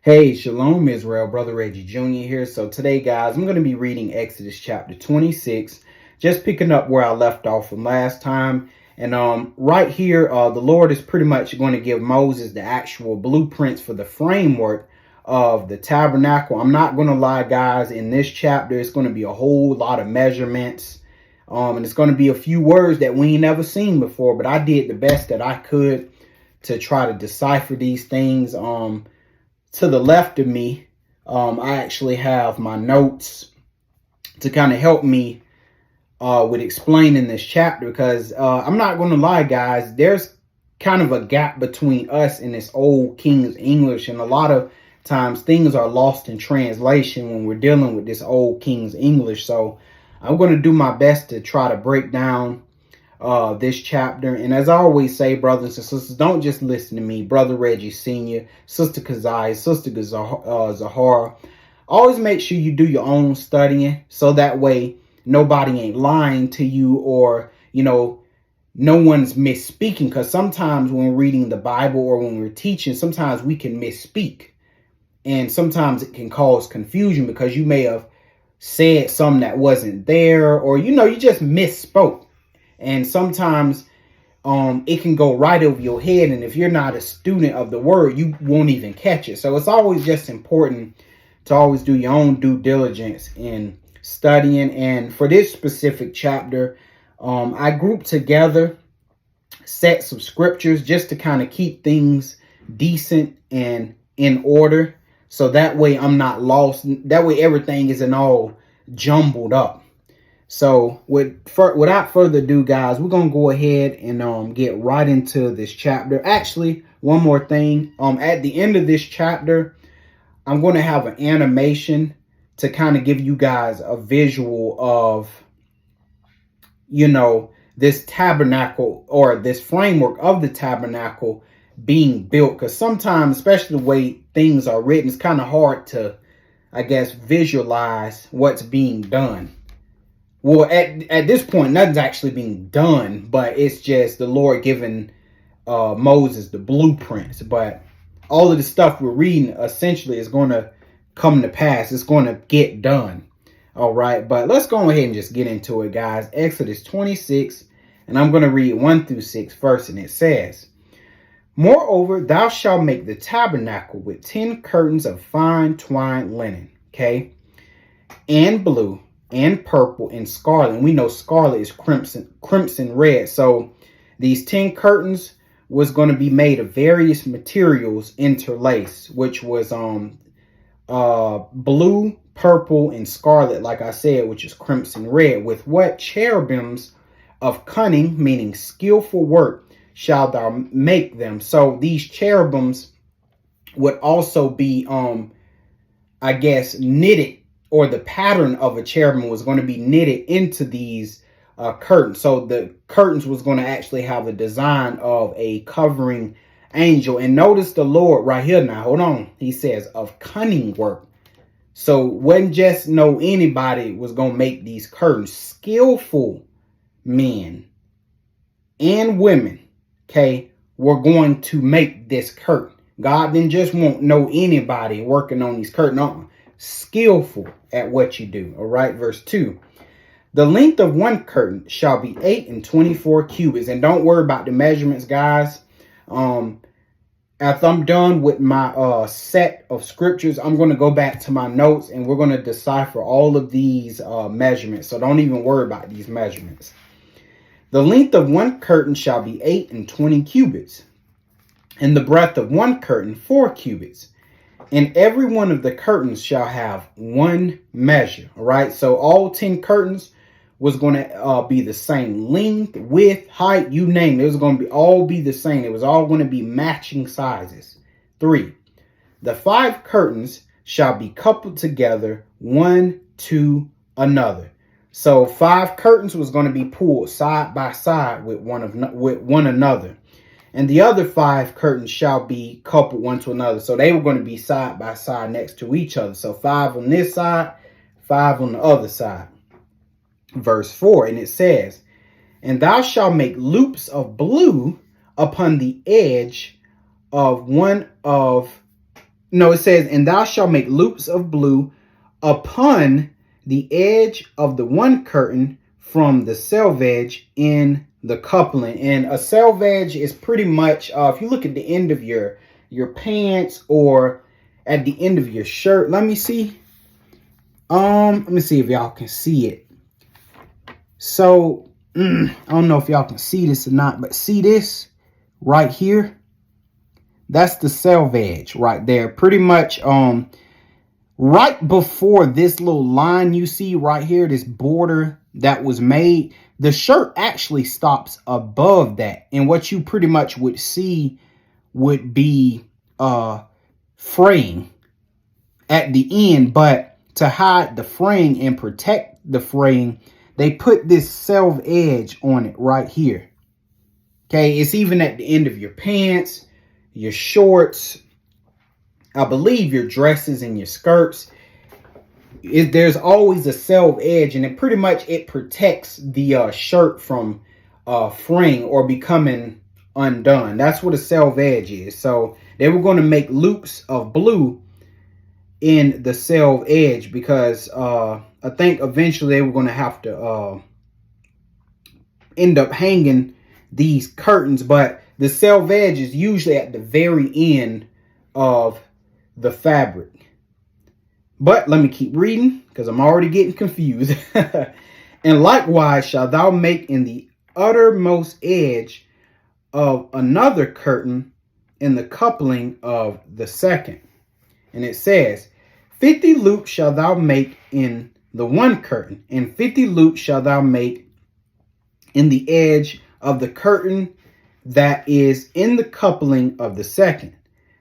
Hey, Shalom Israel, Brother Reggie Jr. here. So today, guys, I'm going to be reading Exodus chapter 26, just picking up where I left off from last time. And right here, the Lord is pretty much going to give Moses the actual blueprints for the framework of the tabernacle. I'm not going to lie, guys, in this chapter, it's going to be a whole lot of measurements. And it's going to be a few words that we ain't never seen before, but I did the best that I could to try to decipher these things. To the left of me, I actually have my notes to kind of help me with explaining this chapter, because I'm not going to lie, guys, there's kind of a gap between us and this old King's English, and a lot of times things are lost in translation when we're dealing with this old King's English. So I'm going to do my best to try to break down this chapter. And as I always say, brothers and sisters, don't just listen to me, Brother Reggie Sr., Sister Keziah, Sister Zahara. Always make sure you do your own studying, so that way nobody ain't lying to you, or, no one's misspeaking. Because sometimes when we're reading the Bible or when we're teaching, sometimes we can misspeak. And sometimes it can cause confusion because you may have said something that wasn't there, or, you just misspoke. And sometimes it can go right over your head. And if you're not a student of the word, you won't even catch it. So it's always just important to always do your own due diligence in studying. And for this specific chapter, I grouped together sets of scriptures just to kind of keep things decent and in order. So that way I'm not lost. That way everything isn't all jumbled up. So without further ado, guys, we're going to go ahead and get right into this chapter. Actually, one more thing. At the end of this chapter, I'm going to have an animation to kind of give you guys a visual of, this tabernacle, or this framework of the tabernacle being built. Because sometimes, especially the way things are written, it's kind of hard to, I guess, visualize what's being done. Well, at this point, nothing's actually being done, but it's just the Lord giving Moses the blueprints. But all of the stuff we're reading essentially is going to come to pass. It's going to get done. All right. But let's go ahead and just get into it, guys. Exodus 26, and I'm going to read 1-6 first. And it says, "Moreover, thou shalt make the tabernacle with 10 curtains of fine twined linen, okay, and blue, and purple, and scarlet." And we know scarlet is crimson red. So these 10 curtains was going to be made of various materials interlaced, which was blue, purple, and scarlet, like I said, which is crimson red. With what? Cherubims of cunning, meaning skillful work, shalt thou make them. So these cherubims would also be I guess knitted, or the pattern of a cherubim was going to be knitted into these curtains. So the curtains was going to actually have a design of a covering angel. And notice the Lord right here now. Hold on. He says of cunning work. So wasn't just anybody was going to make these curtains. Skillful men and women, okay, were going to make this curtain. God didn't just want anybody working on these curtains. Skillful at what you do. All right, verse 2. "The length of one curtain shall be 8 24 cubits." And don't worry about the measurements, guys. After I'm done with my set of scriptures, I'm going to go back to my notes and we're going to decipher all of these measurements. So don't even worry about these measurements. "The length of one curtain shall be 8 20 cubits, and the breadth of one curtain 4 cubits. And every one of the curtains shall have one measure." All right. So all 10 curtains was going to be the same length, width, height, you name it. It was going to all be the same. It was all going to be matching sizes. 3. "The 5 curtains shall be coupled together, one to another." So 5 curtains was going to be pulled side by side with one another. "And the other 5 curtains shall be coupled one to another." So they were going to be side by side next to each other. So 5 on this side, 5 on the other side. Verse 4, and it says, "And thou shalt make loops of blue upon the edge of one of No, it says, and thou shalt make loops of blue upon the edge of the one curtain from the selvage in the coupling. And a selvage is pretty much, if you look at the end of your pants or at the end of your shirt. Let me see. Let me see if y'all can see it. So, I don't know if y'all can see this or not, but see this right here? That's the selvage right there. Pretty much, right before this little line you see right here, this border that was made, the shirt actually stops above that. And what you pretty much would see would be fraying at the end. But to hide the fraying and protect the fraying, they put this self edge on it right here. Okay, it's even at the end of your pants, your shorts, I believe your dresses and your skirts. There's always a self edge, and it pretty much protects the shirt from fraying or becoming undone. That's what a self edge is. So they were going to make loops of blue in the self edge because I think eventually they were going to have to end up hanging these curtains, but the self edge is usually at the very end of the fabric. But let me keep reading because I'm already getting confused. And likewise shalt thou make in the uttermost edge of another curtain in the coupling of the second. And it says, 50 loops shalt thou make in the one curtain, and 50 loops shalt thou make in the edge of the curtain that is in the coupling of the second,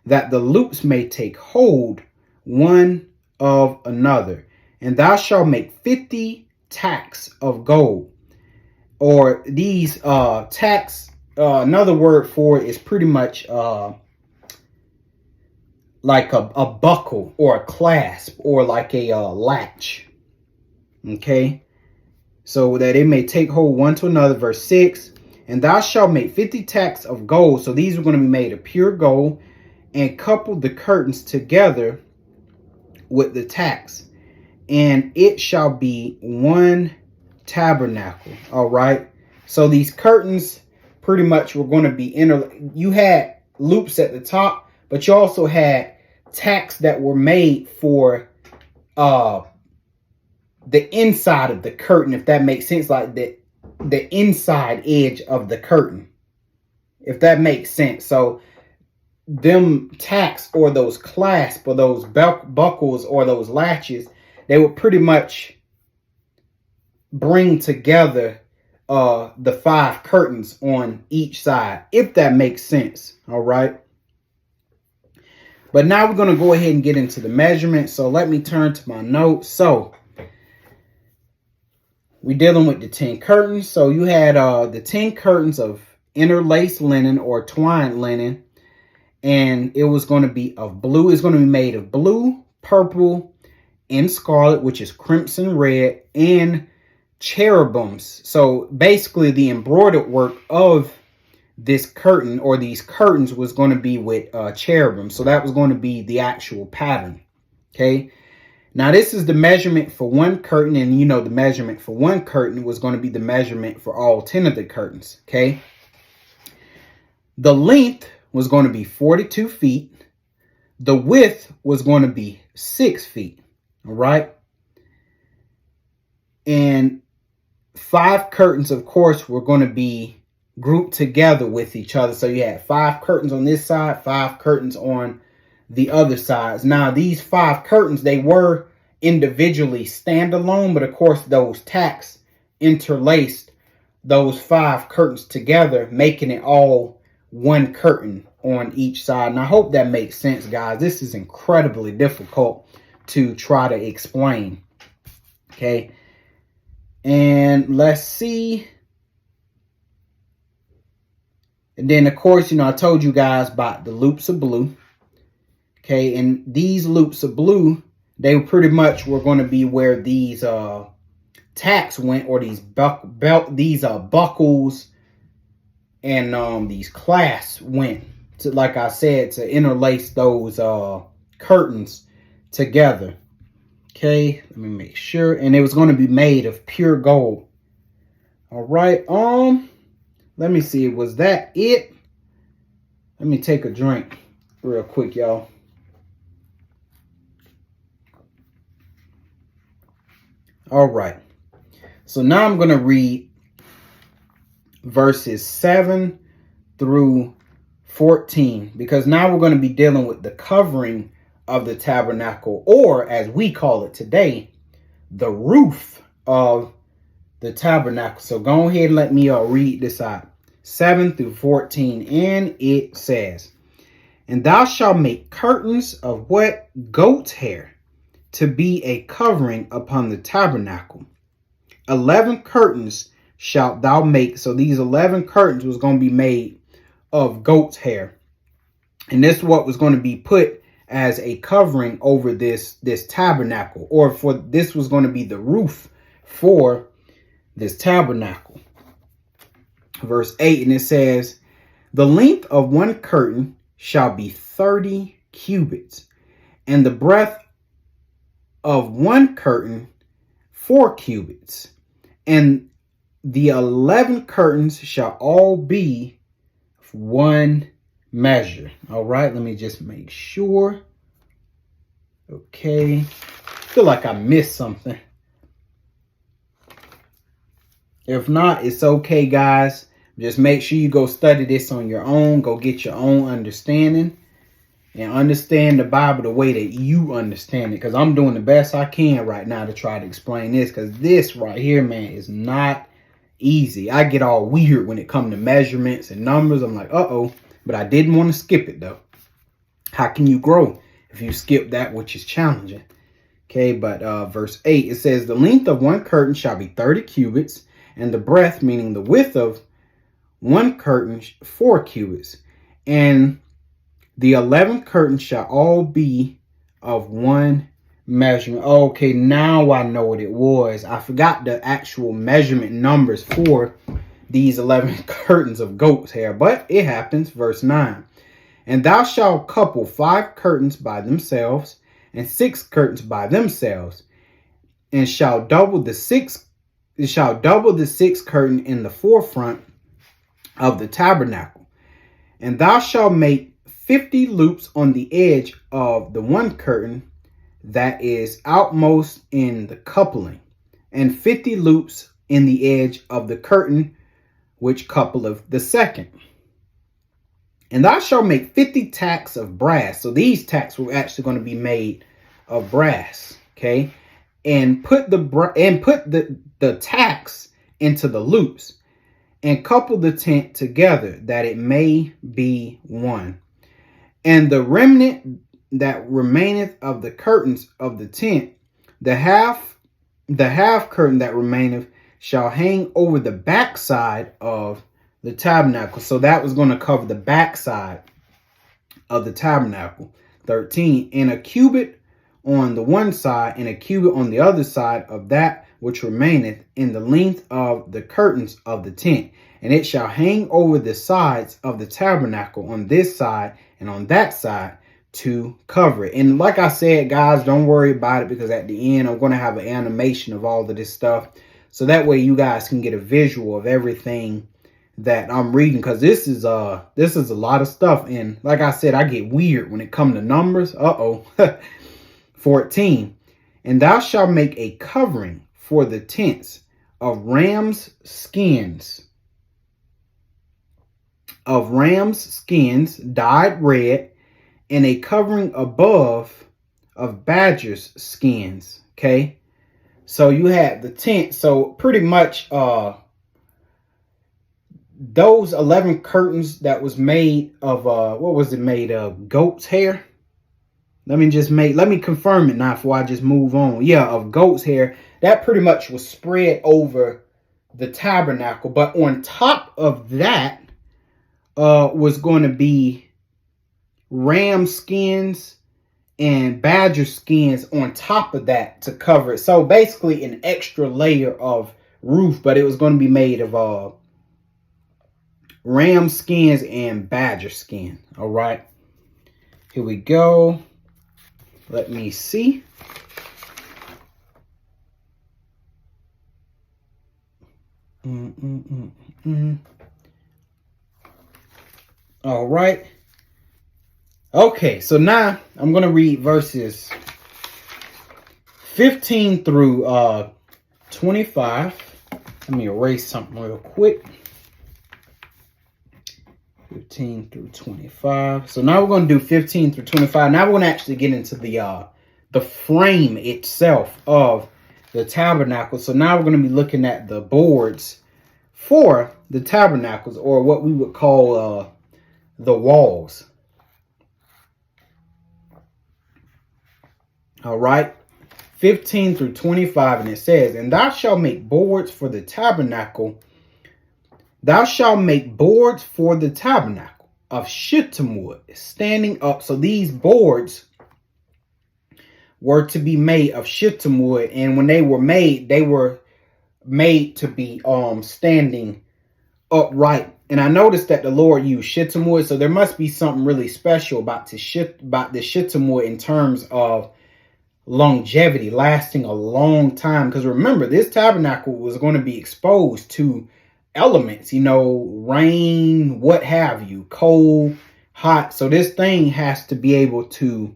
that the loops may take hold one of another. And thou shalt make 50 tacks of gold. Or these tacks, another word for it is pretty much like a buckle or a clasp or like a latch. Okay, so that it may take hold one to another. Verse 6, and thou shalt make 50 tacks of gold. So these are going to be made of pure gold, and couple the curtains together with the tacks, and it shall be one tabernacle. All right, so these curtains pretty much were going to be you had loops at the top, but you also had tacks that were made for the inside of the curtain, if that makes sense, like the inside edge of the curtain, if that makes sense. So them tacks or those clasps or those buckles or those latches, they would pretty much bring together the 5 curtains on each side, if that makes sense. All right. But now we're going to go ahead and get into the measurement. So let me turn to my notes. So we're dealing with the 10 curtains. So you had the 10 curtains of interlaced linen or twined linen. And it was going to be of blue. It's going to be made of blue, purple, and scarlet, which is crimson red, and cherubims. So basically the embroidered work of this curtain or these curtains was going to be with cherubim. So that was going to be the actual pattern. Okay. Now this is the measurement for one curtain, and you know the measurement for one curtain was going to be the measurement for all 10 of the curtains. Okay. The length was going to be 42 feet. The width was going to be 6 feet. All right. And 5 curtains, of course, were going to be grouped together with each other. So you had 5 curtains on this side, 5 curtains on the other sides. Now these 5 curtains, they were individually standalone, but of course those tacks interlaced those 5 curtains together, making it all one curtain on each side. And I hope that makes sense, guys. This is incredibly difficult to try to explain. Okay. And let's see. And then, of course, you know, I told you guys about the loops of blue. Okay. And these loops of blue, they pretty much were going to be where these tacks went, or these buckles and these clasps went to, like I said, to interlace those curtains together. Okay, let me make sure. And it was going to be made of pure gold. All right. Let me see. Was that it? Let me take a drink real quick, y'all. All right. So now I'm going to read verses 7 through 14, because now we're going to be dealing with the covering of the tabernacle, or as we call it today, the roof of the tabernacle. So go ahead and let me read this out. 7 through 14, and it says, "And thou shalt make curtains of what? Goat's hair, to be a covering upon the tabernacle. 11 curtains shalt thou make." So these 11 curtains was going to be made of goat's hair. And this is what was going to be put as a covering over this tabernacle, or for this was going to be the roof for this tabernacle. Verse 8, and it says, "The length of one curtain shall be 30 cubits, and the breadth of one curtain 4 cubits, and the 11 curtains shall all be one measure." All right, let me just make sure. Okay, I feel like I missed something. If not, it's okay, guys. Just make sure you go study this on your own. Go get your own understanding and understand the Bible the way that you understand it. Because I'm doing the best I can right now to try to explain this. Because this right here, man, is not easy. I get all weird when it comes to measurements and numbers. I'm like, uh-oh. But I didn't want to skip it, though. How can you grow if you skip that which is challenging? Okay, but verse 8, it says, "The length of one curtain shall be 30 cubits, and the breadth," meaning the width of one curtain, 4 cubits. "And the 11 curtains shall all be of one measurement." Okay, now I know what it was. I forgot the actual measurement numbers for these 11 curtains of goat's hair, but it happens. Verse 9, "And thou shalt couple 5 curtains by themselves, and 6 curtains by themselves, and shall double the 6 curtain in the forefront of the tabernacle. And thou shalt make 50 loops on the edge of the one curtain that is outmost in the coupling, and 50 loops in the edge of the curtain which coupleth the second. And thou shalt make 50 tacks of brass." So these tacks were actually going to be made of brass. Okay, and put the tacks into the loops, and couple the tent together, that it may be one. And the remnant that remaineth of the curtains of the tent, the half curtain that remaineth, shall hang over the backside of the tabernacle. So that was going to cover the backside of the tabernacle. 13, "And a cubit on the one side, and a cubit on the other side of that which remaineth, in the length of the curtains of the tent. And it shall hang over the sides of the tabernacle on this side and on that side, to cover it." And like I said, guys, don't worry about it, because at the end I'm going to have an animation of all of this stuff, so that way you guys can get a visual of everything that I'm reading, because this is a lot of stuff. And like I said, I get weird when it comes to numbers. 14, "And thou shalt make a covering for the tents of rams' skins, dyed red, and a covering above of badgers' skins." Okay, so you had the tent. So pretty much those 11 curtains that was made of what was it made of? Goat's hair. Let me confirm it now before I just move on. Yeah, of goat's hair. That pretty much was spread over the tabernacle. But on top of that was going to be ram skins and badger skins on top of that to cover it. So basically an extra layer of roof, but it was going to be made of ram skins and badger skin. All right, here we go. Let me see. All right. Okay, so now I'm going to read verses 15 through 25. Let me erase something real quick. 15 through 25. So now we're going to do 15 through 25. Now we're going to actually get into the frame itself of the tabernacle. So now we're going to be looking at the boards for the tabernacles, or what we would call the walls. All right. 15 through 25, and it says, "And thou shalt make boards for the tabernacle. Thou shalt make boards for the tabernacle of shittim wood, standing up." So these boards were to be made of shittim wood, and when they were made to be standing upright. And I noticed that the Lord used shittim wood, so there must be something really special about the shittim wood in terms of longevity, lasting a long time. Because remember, this tabernacle was going to be exposed to elements, rain, what have you, cold, hot. So this thing has to be able to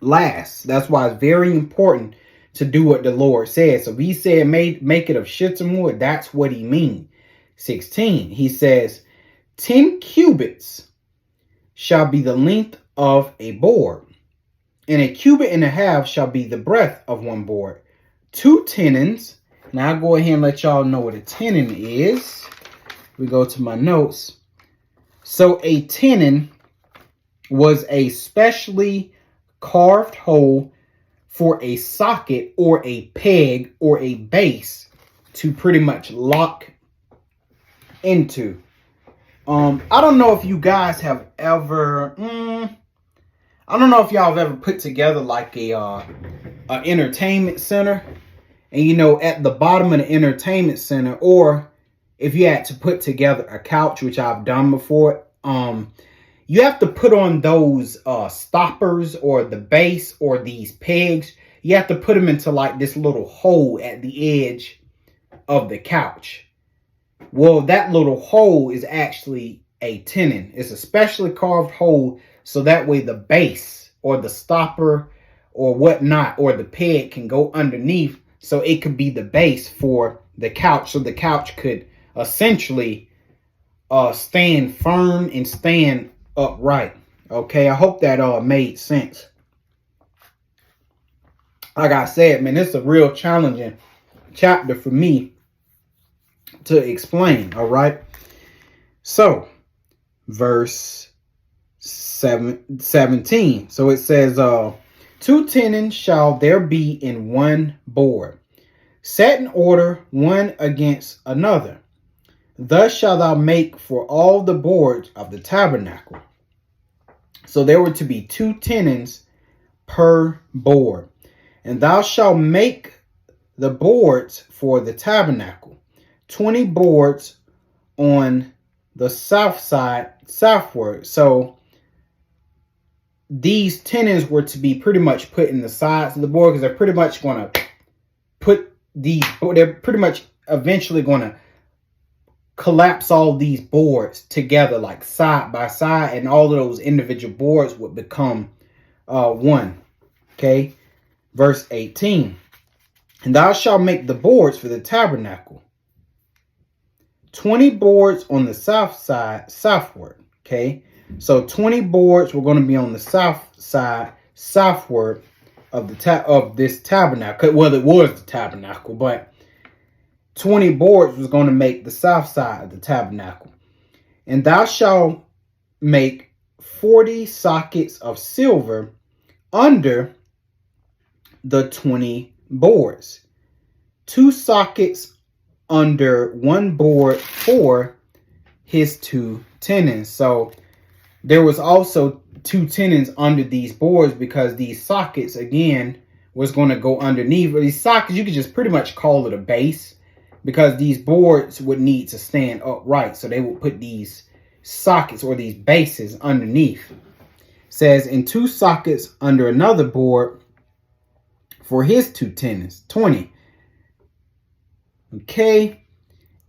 last. That's why it's very important to do what the Lord says. So if he said make it of shittim wood, that's what he means. 16, he says, 10 cubits shall be the length of a board, and a cubit and a half shall be the breadth of one board. 2 tenons. Now I'll go ahead and let y'all know what a tenon is. We go to my notes. So a tenon was a specially carved hole for a socket or a peg or a base to pretty much lock into. I don't know if you guys have ever I don't know if y'all have ever put together like a entertainment center, and at the bottom of the entertainment center, or if you had to put together a couch, which I've done before, you have to put on those stoppers or the base or these pegs. You have to put them into like this little hole at the edge of the couch. Well, that little hole is actually a tenon. It's a specially carved hole, so that way the base or the stopper or whatnot or the peg can go underneath, so it could be the base for the couch, so the couch could essentially stand firm and stand upright. Okay, I hope that made sense. Like I said, man, it's a real challenging chapter for me to explain. All right, so verse 17. So it says, 2 tenons shall there be in one board, set in order one against another. Thus shalt thou make for all the boards of the tabernacle. So there were to be 2 tenons per board. And thou shalt make the boards for the tabernacle, 20 boards on the south side, southward. So these tenons were to be pretty much put in the sides of the board, because they're pretty much going to they're pretty much eventually going to collapse all these boards together, like side by side, and all of those individual boards would become one. Okay, verse 18. And thou shalt make the boards for the tabernacle, 20 boards on the south side, southward. Okay, so 20 boards were going to be on the south side, southward of this tabernacle. Well, it was the tabernacle, but 20 boards was going to make the south side of the tabernacle. And thou shalt make 40 sockets of silver under the 20 boards, 2 sockets under one board for his 2 tenons. So there was also 2 tenons under these boards, because these sockets again was going to go underneath. But these sockets, you could just pretty much call it a base, because these boards would need to stand upright. So they would put these sockets or these bases underneath. says, and 2 sockets under another board for his 2 tenons, 20. Okay.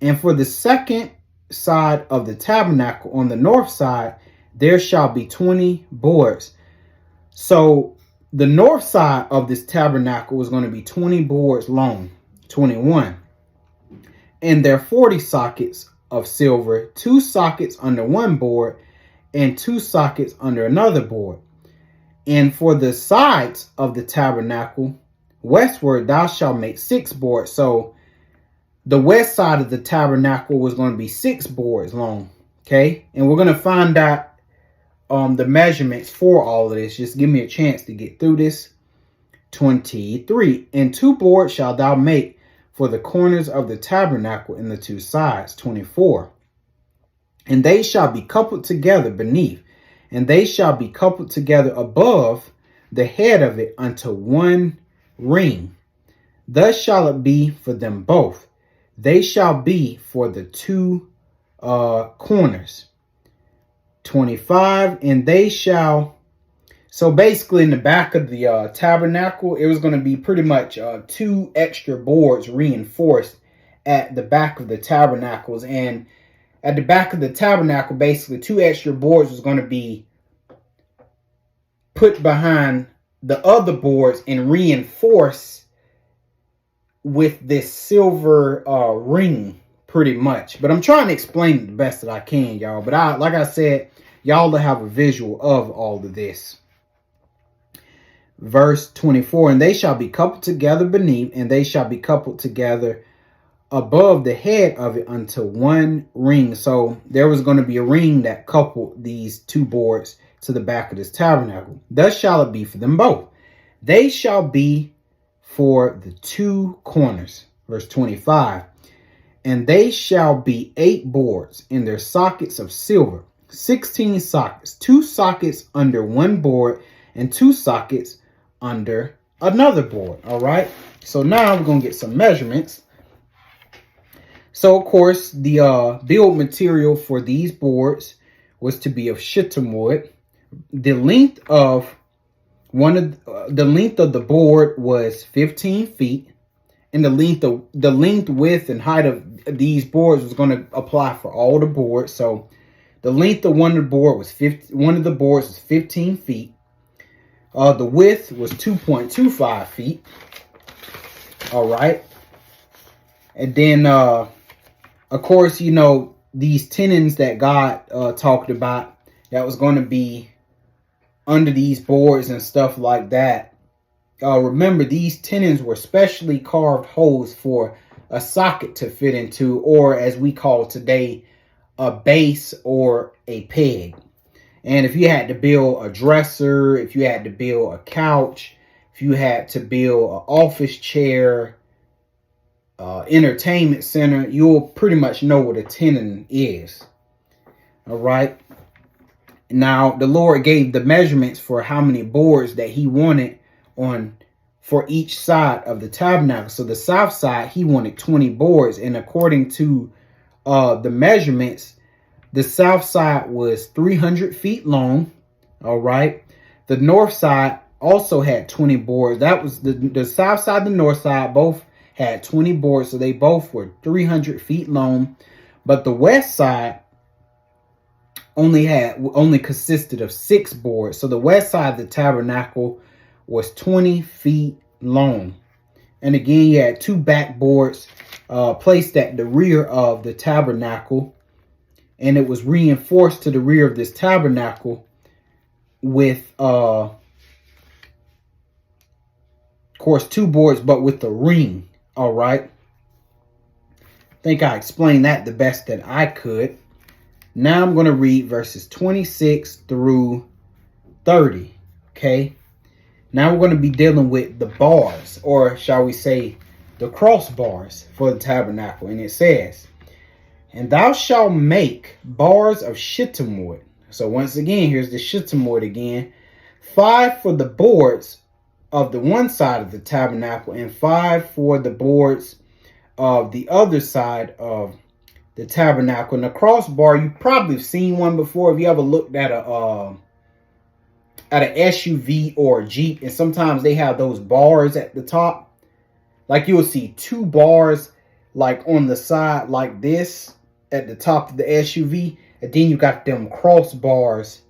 And for the second side of the tabernacle on the north side, there shall be 20 boards. So the north side of this tabernacle was going to be 20 boards long, 21. And there are 40 sockets of silver, 2 sockets under one board and 2 sockets under another board. And for the sides of the tabernacle westward, thou shalt make 6 boards. So the west side of the tabernacle was going to be 6 boards long. Okay. And we're going to find out the measurements for all of this. Just give me a chance to get through this. 23. And 2 boards shalt thou make for the corners of the tabernacle in the 2 sides. 24. And they shall be coupled together beneath, and they shall be coupled together above the head of it unto one ring. Thus shall it be for them both. They shall be for the 2 corners. 25. And they shall, so basically in the back of the tabernacle, it was going to be pretty much 2 extra boards reinforced at the back of the tabernacles. And at the back of the tabernacle, basically 2 extra boards was going to be put behind the other boards and reinforced with this silver ring, pretty much. But I'm trying to explain it the best that I can, y'all. But like I said, y'all will have a visual of all of this. Verse 24, and they shall be coupled together beneath, and they shall be coupled together above the head of it unto one ring. So there was going to be a ring that coupled these 2 boards to the back of this tabernacle. Thus shall it be for them both. They shall be for the 2 corners. Verse 25. And they shall be 8 boards in their sockets of silver, 16 sockets, 2 sockets under one board and 2 sockets under another board. All right. So now we're going to get some measurements. So, of course, the build material for these boards was to be of shittim wood. The length of the board was 15 feet, and the length, width, and height of these boards was going to apply for all the boards. So, the length of one of the boards was 15 feet. The width was 2.25 feet. All right, and then of course, you know, these tenons that God talked about that was going to be under these boards and stuff like that. Remember, these tenons were specially carved holes for a socket to fit into, or as we call it today, a base or a peg. And if you had to build a dresser, if you had to build a couch, if you had to build an office chair, entertainment center, you'll pretty much know what a tenon is. All right. Now, the Lord gave the measurements for how many boards that he wanted for each side of the tabernacle. So the south side, he wanted 20 boards. And according to the measurements, the south side was 300 feet long. All right. The north side also had 20 boards. That was the south side, the north side, both had 20 boards, so they both were 300 feet long. But the west side only consisted of 6 boards. So the west side of the tabernacle was 20 feet long. And again, you had 2 backboards placed at the rear of the tabernacle, and it was reinforced to the rear of this tabernacle with of course 2 boards, but with the ring. All right. I think I explained that the best that I could. Now I'm going to read verses 26 through 30. Okay. Now we're going to be dealing with the bars, or shall we say the crossbars for the tabernacle. And it says, and thou shalt make bars of shittim wood. So once again, here's the shittim wood again. 5 for the boards of the one side of the tabernacle, and 5 for the boards of the other side of the tabernacle. And the crossbar, you probably have seen one before if you ever looked at at an SUV or a Jeep, and sometimes they have those bars at the top. Like you'll see two bars like on the side like this at the top of the SUV, and then you got them crossbars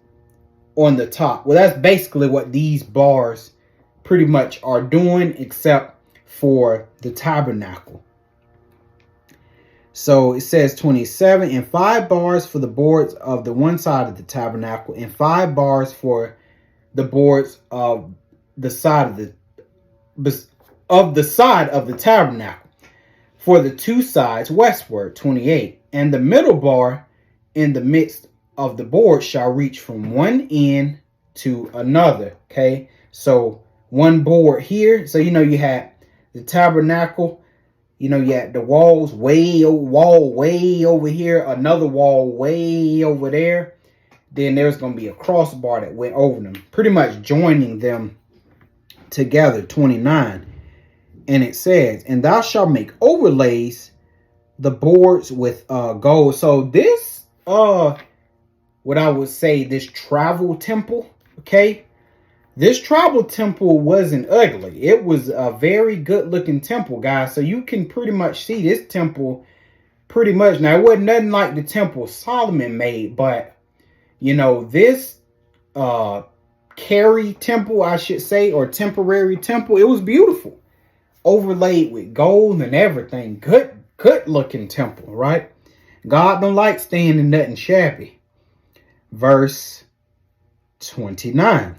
on the top. Well, that's basically what these bars pretty much are doing, except for the tabernacle. So it says 27, and 5 bars for the boards of the one side of the tabernacle, and 5 bars for the boards of the side of the tabernacle for the 2 sides westward. 28, and the middle bar in the midst of the board shall reach from one end to another. Okay, so one board here. So you had the tabernacle. You had the walls way over here, another wall way over there. Then there's going to be a crossbar that went over them, pretty much joining them together. 29. And it says, and thou shalt make overlays the boards with gold. So this, what I would say, this travel temple, okay? This tribal temple wasn't ugly. It was a very good looking temple, guys. So you can pretty much see this temple pretty much. Now, it wasn't nothing like the temple Solomon made, but, this carry temple, I should say, or temporary temple, it was beautiful. Overlaid with gold and everything. Good looking temple, right? God don't like staying in nothing shabby. Verse 29.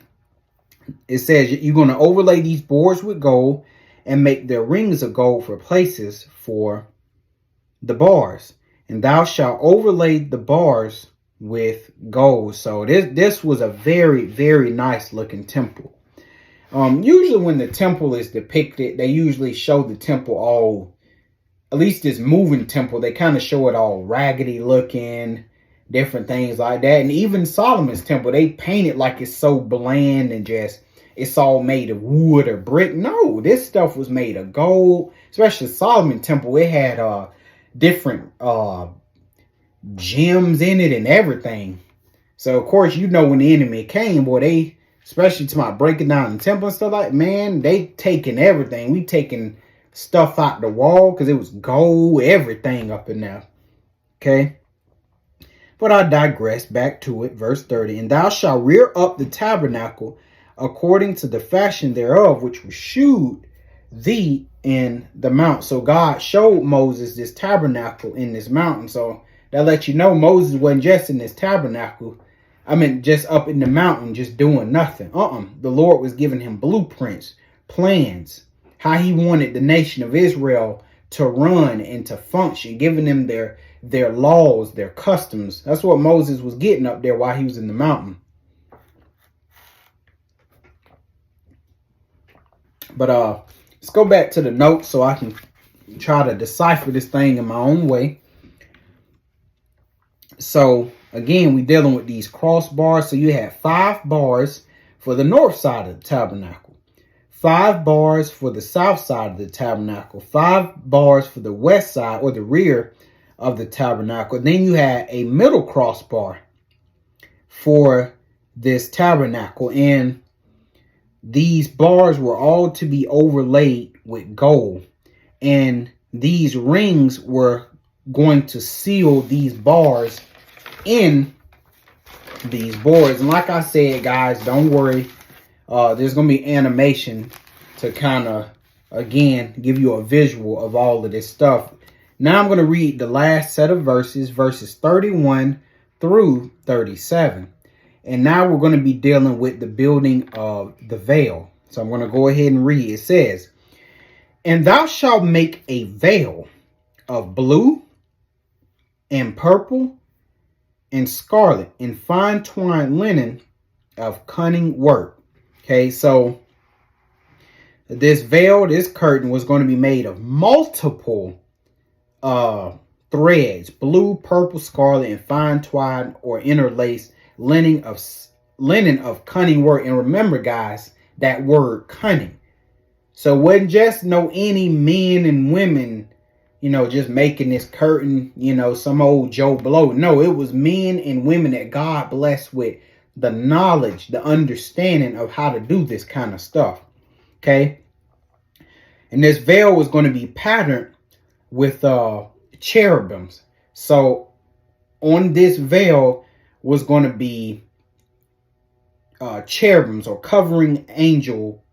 It says you're going to overlay these boards with gold and make their rings of gold for places for the bars. And thou shalt overlay the bars with gold. So this was a very, very nice looking temple. Usually when the temple is depicted, they usually show the temple all, at least this moving temple, they kind of show it all raggedy looking, different things like that. And even Solomon's temple, they paint it like it's so bland and just, it's all made of wood or brick. No, this stuff was made of gold. Especially Solomon temple, it had different gems in it and everything. So of course, when the enemy came, boy, they, especially to my breaking down the temple and stuff like, man, they taking everything. We taking stuff out the wall because it was gold, everything up in there. Okay. But I digress, back to it. Verse 30. And thou shalt rear up the tabernacle according to the fashion thereof, which was shewed thee in the mount. So God showed Moses this tabernacle in this mountain. So that lets you know Moses wasn't just in this tabernacle. Just up in the mountain, just doing nothing. The Lord was giving him blueprints, plans, how he wanted the nation of Israel to run and to function, giving them their laws, their customs. That's what Moses was getting up there while he was in the mountain. But let's go back to the notes so I can try to decipher this thing in my own way. So again, we're dealing with these crossbars. So you have 5 bars for the north side of the tabernacle, 5 bars for the south side of the tabernacle, 5 bars for the west side or the rear of the tabernacle. And then you had a middle crossbar for this tabernacle. And these bars were all to be overlaid with gold. And these rings were going to seal these bars in these boards. And like I said, guys, don't worry. There's going to be animation to kind of, again, give you a visual of all of this stuff. Now I'm going to read the last set of verses 31 through 37. And now we're going to be dealing with the building of the veil. So I'm going to go ahead and read. It says, and thou shalt make a veil of blue and purple and scarlet and fine twined linen of cunning work. Okay, so this veil, this curtain was going to be made of multiple threads, blue, purple, scarlet, and fine twined or interlaced linen of cunning work. And remember, guys, that word cunning. So it wasn't just any men and women, just making this curtain, some old Joe Blow. No, it was men and women that God blessed with the knowledge, the understanding of how to do this kind of stuff. Okay. And this veil was going to be patterned with cherubims. So on this veil was going to be cherubims or covering angel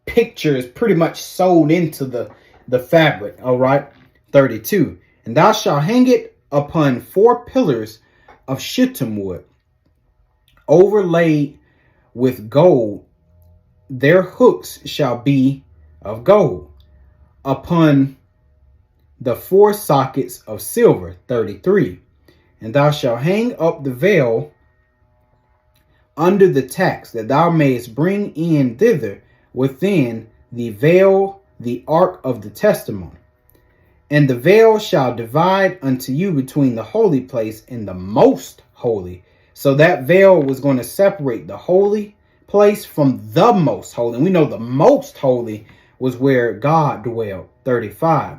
pictures pretty much sewed into the fabric. All right. 32. And thou shalt hang it upon 4 pillars of shittim wood, overlaid with gold. Their hooks shall be of gold, upon the 4 sockets of silver. 33. And thou shalt hang up the veil under the tacks, that thou mayest bring in thither within the veil the ark of the testimony. And the veil shall divide unto you between the holy place and the most holy. So that veil was going to separate the holy place from the most holy. And we know the most holy was where God dwelled. 35.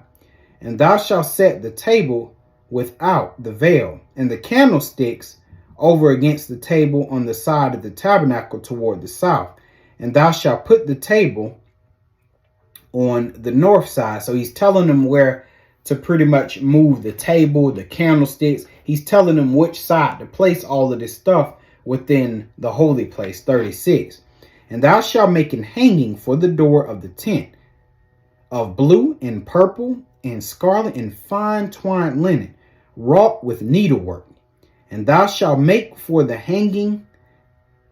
And thou shalt set the table without the veil, and the candlesticks over against the table on the side of the tabernacle toward the south. And thou shalt put the table on the north side. So he's telling them where to pretty much move the table, the candlesticks. He's telling them which side to place all of this stuff within the holy place. 36. And thou shalt make an hanging for the door of the tent of blue and purple and scarlet and fine twined linen, wrought with needlework. And thou shalt make for the hanging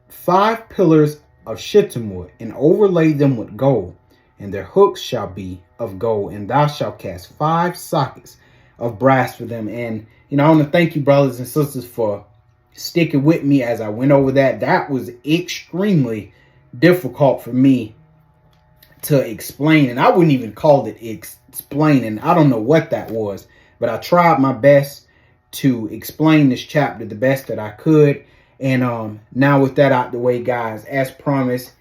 5 pillars of shittim wood, and overlay them with gold, and their hooks shall be of gold. And thou shalt cast 5 sockets of brass for them. And I want to thank you, brothers and sisters, for sticking with me as I went over that. That was extremely difficult for me to explain, and I wouldn't even call it explaining. I don't know what that was, but I tried my best to explain this chapter the best that I could. And now with that out the way, guys, as promised,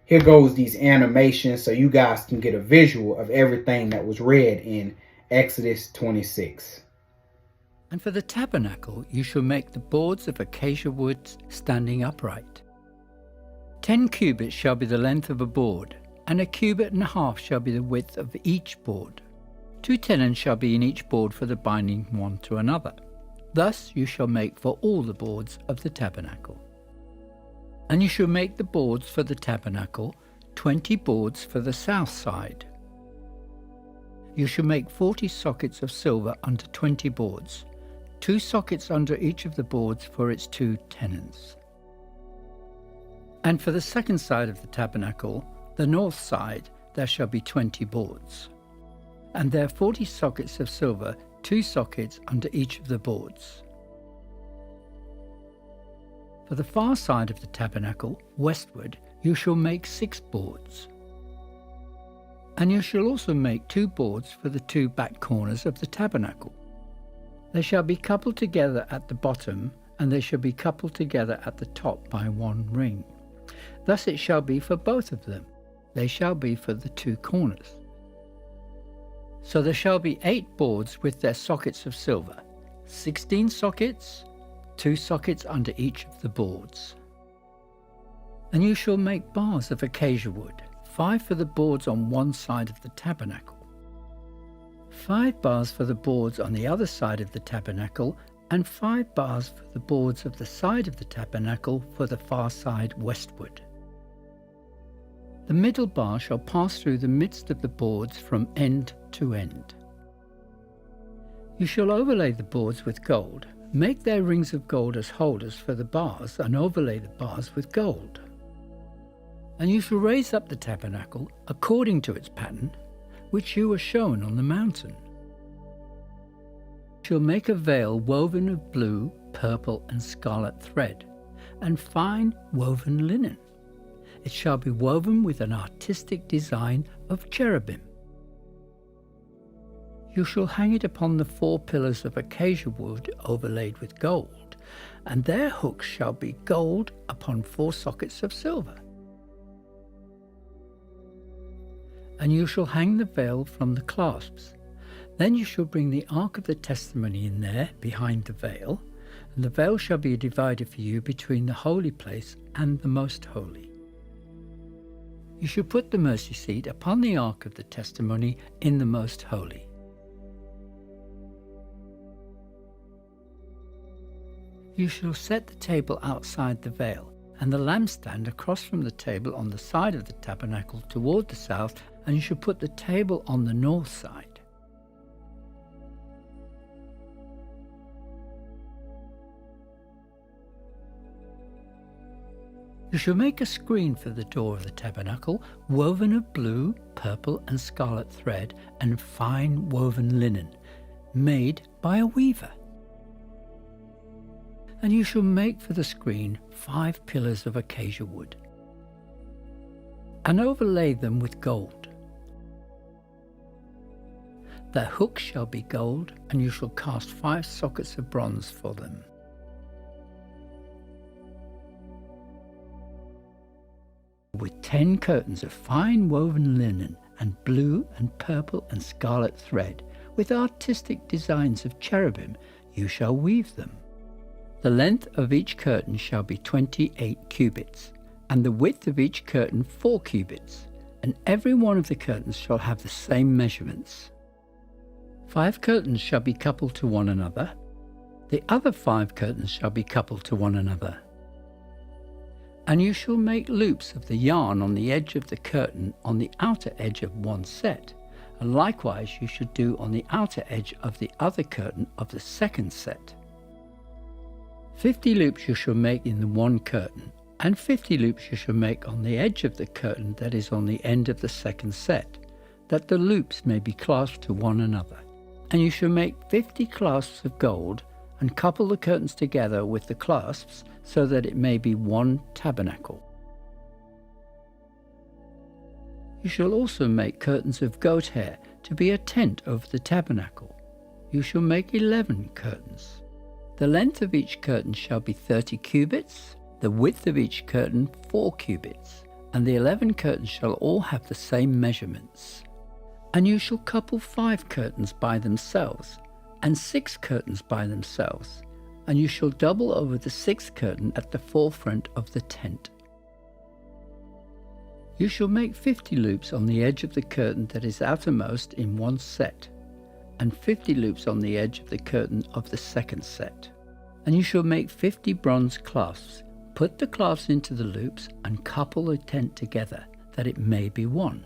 here goes these animations so you guys can get a visual of everything that was read in Exodus 26. And for the tabernacle you shall make the boards of acacia wood standing upright. 10 cubits shall be the length of a board, and 1.5 cubits shall be the width of each board. 2 tenons shall be in each board for the binding one to another. Thus you shall make for all the boards of the tabernacle. And you shall make the boards for the tabernacle, 20 boards for the south side. You shall make 40 sockets of silver under 20 boards, 2 sockets under each of the boards for its 2 tenons. And for the second side of the tabernacle, the north side, there shall be 20 boards. And there 40 sockets of silver, 2 sockets under each of the boards. For the far side of the tabernacle, westward, you shall make 6 boards. And you shall also make 2 boards for the 2 back corners of the tabernacle. They shall be coupled together at the bottom, and they shall be coupled together at the top by 1 ring. Thus it shall be for both of them. They shall be for the 2 corners. So there shall be 8 boards with their sockets of silver, 16 sockets, 2 sockets under each of the boards. And you shall make bars of acacia wood, 5 for the boards on one side of the tabernacle, 5 bars for the boards on the other side of the tabernacle, and 5 bars for the boards of the side of the tabernacle for the far side westward. The middle bar shall pass through the midst of the boards from end to end. You shall overlay the boards with gold, make their rings of gold as holders for the bars, and overlay the bars with gold. And you shall raise up the tabernacle according to its pattern, which you were shown on the mountain. You shall make a veil woven of blue, purple, and scarlet thread, and fine woven linen. It shall be woven with an artistic design of cherubim. You shall hang it upon the 4 pillars of acacia wood overlaid with gold, and their hooks shall be gold upon 4 sockets of silver. And you shall hang the veil from the clasps. Then you shall bring the ark of the testimony in there behind the veil, And the veil shall be divided for you between the holy place and the most holy. You shall put the mercy seat upon the ark of the testimony in the most holy. You shall set the table outside the veil, and the lampstand across from the table on the side of the tabernacle toward the south, and you shall put the table on the north side. You shall make a screen for the door of the tabernacle, woven of blue, purple, and scarlet thread, and fine woven linen, made by a weaver. And you shall make for the screen 5 pillars of acacia wood, and overlay them with gold. Their hooks shall be gold, and you shall cast 5 sockets of bronze for them. With 10 curtains of fine woven linen and blue and purple and scarlet thread, with artistic designs of cherubim, you shall weave them. The length of each curtain shall be 28 cubits, and the width of each curtain 4 cubits, and every one of the curtains shall have the same measurements. 5 curtains shall be coupled to one another. The other 5 curtains shall be coupled to one another. And you shall make loops of the yarn on the edge of the curtain on the outer edge of one set, and likewise you should do on the outer edge of the other curtain of the second set. 50 loops you shall make in the one curtain, and 50 loops you shall make on the edge of the curtain that is on the end of the second set, that the loops may be clasped to one another. And you shall make 50 clasps of gold, and couple the curtains together with the clasps, so that it may be one tabernacle. You shall also make curtains of goat hair to be a tent over the tabernacle. You shall make 11 curtains. The length of each curtain shall be 30 cubits, the width of each curtain 4 cubits, and the 11 curtains shall all have the same measurements. And you shall couple 5 curtains by themselves, and 6 curtains by themselves, and you shall double over the 6th curtain at the forefront of the tent. You shall make 50 loops on the edge of the curtain that is outermost in one set, and 50 loops on the edge of the curtain of the second set. And you shall make 50 bronze clasps. Put the clasps into the loops and couple the tent together, that it may be one.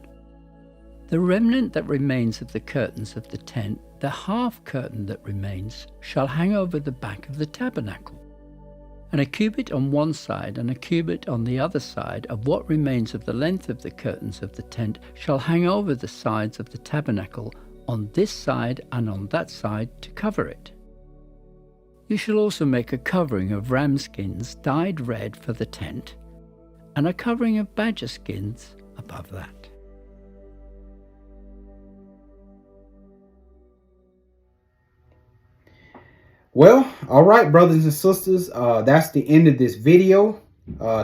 The remnant that remains of the curtains of the tent, the half curtain that remains, shall hang over the back of the tabernacle. And a cubit on one side and a cubit on the other side of what remains of the length of the curtains of the tent shall hang over the sides of the tabernacle on this side and on that side to cover it. You shall also make a covering of ram skins dyed red for the tent, and a covering of badger skins above that. Well, all right, brothers and sisters, that's the end of this video.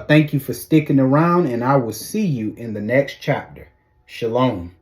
Thank you for sticking around, and I will see you in the next chapter. Shalom.